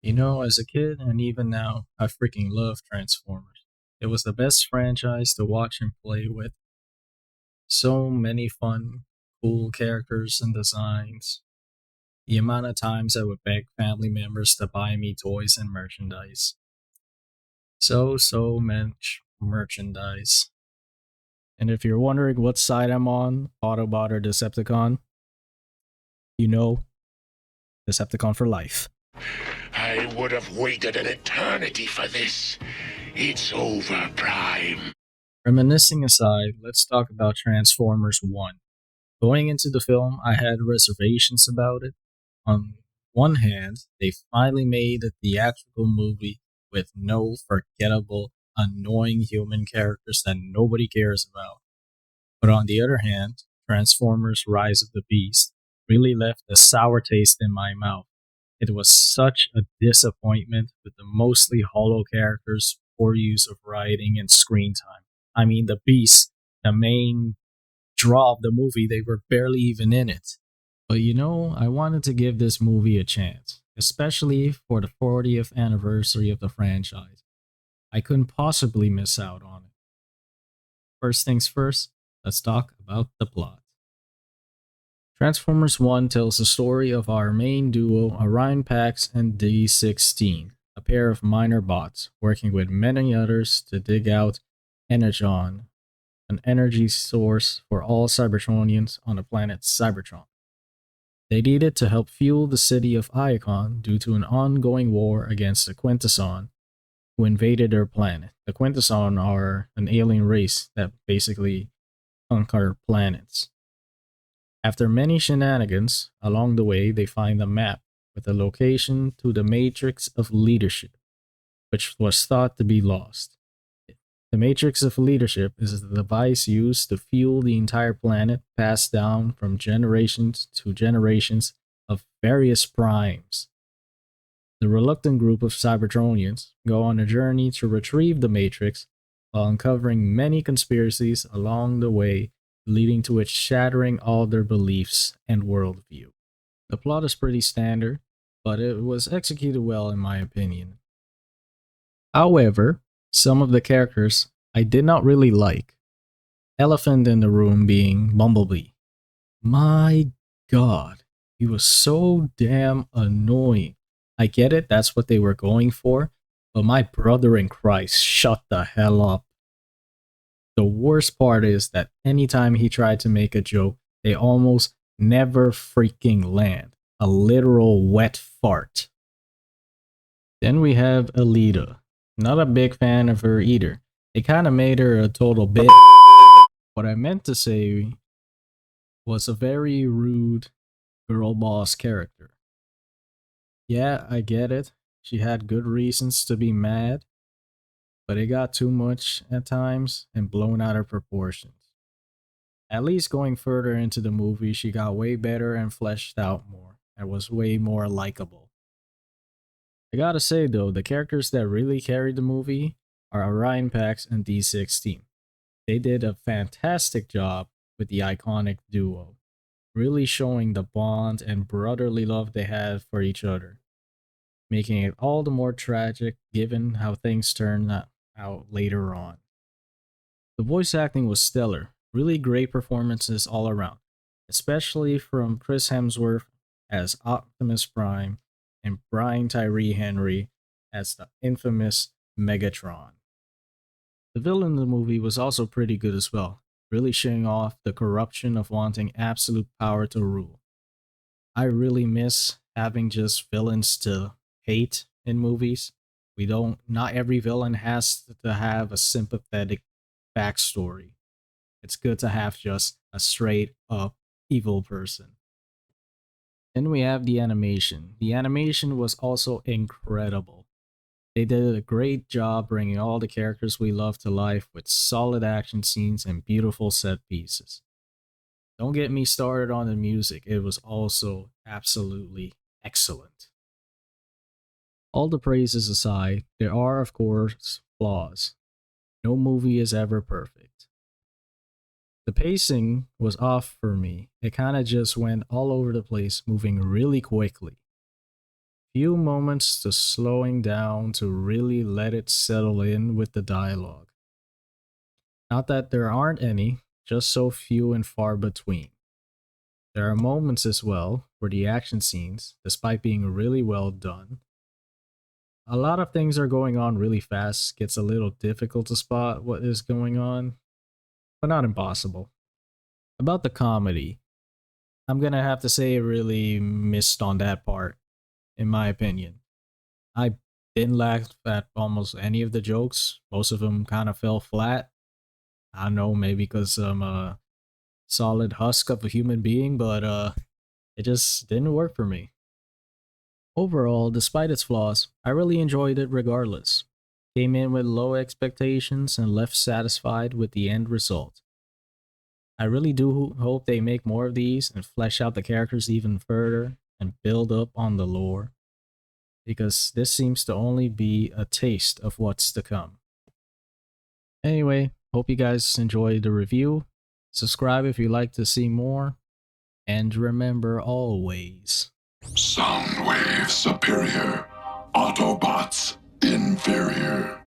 As a kid and even now, I freaking love Transformers. It was the best franchise to watch and play with. So many fun, cool characters and designs. The amount of times I would beg family members to buy me toys and merchandise. So much merchandise. And if you're wondering what side I'm on, Autobot or Decepticon, you know, Decepticon for life. I would have waited an eternity for this. It's over, Prime. Reminiscing aside, let's talk about Transformers 1. Going into the film, I had reservations about it. On one hand, they finally made a theatrical movie with no forgettable, annoying human characters that nobody cares about. But on the other hand, Transformers Rise of the Beast really left a sour taste in my mouth. It was such a disappointment with the mostly hollow characters, poor use of writing, and screen time. I mean, the Beast, the main draw of the movie, they were barely even in it. But I wanted to give this movie a chance, especially for the 40th anniversary of the franchise. I couldn't possibly miss out on it. First things first, let's talk about the plot. Transformers 1 tells the story of our main duo, Orion Pax and D16, a pair of minor bots working with many others to dig out Energon, an energy source for all Cybertronians on the planet Cybertron. They needed to help fuel the city of Iacon due to an ongoing war against the Quintesson, who invaded their planet. The Quintesson are an alien race that basically conquer planets. After many shenanigans along the way, they find a map with a location to the Matrix of Leadership, which was thought to be lost. The Matrix of Leadership is the device used to fuel the entire planet, passed down from generations to generations of various primes. The reluctant group of Cybertronians go on a journey to retrieve the Matrix while uncovering many conspiracies along the way, leading to it shattering all their beliefs and worldview. The plot is pretty standard, but it was executed well in my opinion. However, some of the characters I did not really like. Elephant in the room being Bumblebee. My god, he was so damn annoying. I get it, that's what they were going for, but my brother in Christ, shut the hell up. The worst part is that anytime he tried to make a joke, they almost never freaking land. A literal wet fart. Then we have Alita. Not a big fan of her either. They kind of made her a total bitch. What I meant to say was a very rude girl boss character. Yeah, I get it. She had good reasons to be mad, but it got too much at times and blown out of proportions. At least going further into the movie, she got way better and fleshed out more and was way more likable. I gotta say though, the characters that really carried the movie are Orion Pax and D16. They did a fantastic job with the iconic duo, really showing the bond and brotherly love they had for each other, making it all the more tragic given how things turned out later on. The voice acting was stellar, really great performances all around, especially from Chris Hemsworth as Optimus Prime and Brian Tyree Henry as the infamous Megatron. The villain in the movie was also pretty good as well, really showing off the corruption of wanting absolute power to rule. I really miss having just villains to hate in movies. Not every villain has to have a sympathetic backstory. It's good to have just a straight up evil person. Then we have the animation. The animation was also incredible. They did a great job bringing all the characters we love to life with solid action scenes and beautiful set pieces. Don't get me started on the music, it was also absolutely excellent. All the praises aside, there are, of course, flaws. No movie is ever perfect. The pacing was off for me. It kind of just went all over the place, moving really quickly. few moments to slowing down to really let it settle in with the dialogue. Not that there aren't any, just so few and far between. There are moments as well where the action scenes, despite being really well done, a lot of things are going on really fast, gets a little difficult to spot what is going on, but not impossible. About the comedy, I'm gonna have to say it really missed on that part, in my opinion. I didn't laugh at almost any of the jokes. Most of them kind of fell flat. I don't know, maybe because I'm a solid husk of a human being, but it just didn't work for me. Overall, despite its flaws, I really enjoyed it regardless. Came in with low expectations and left satisfied with the end result. I really do hope they make more of these and flesh out the characters even further and build up on the lore, because this seems to only be a taste of what's to come. Anyway, hope you guys enjoyed the review. Subscribe if you'd like to see more, and remember always, Soundwave superior, Autobots inferior.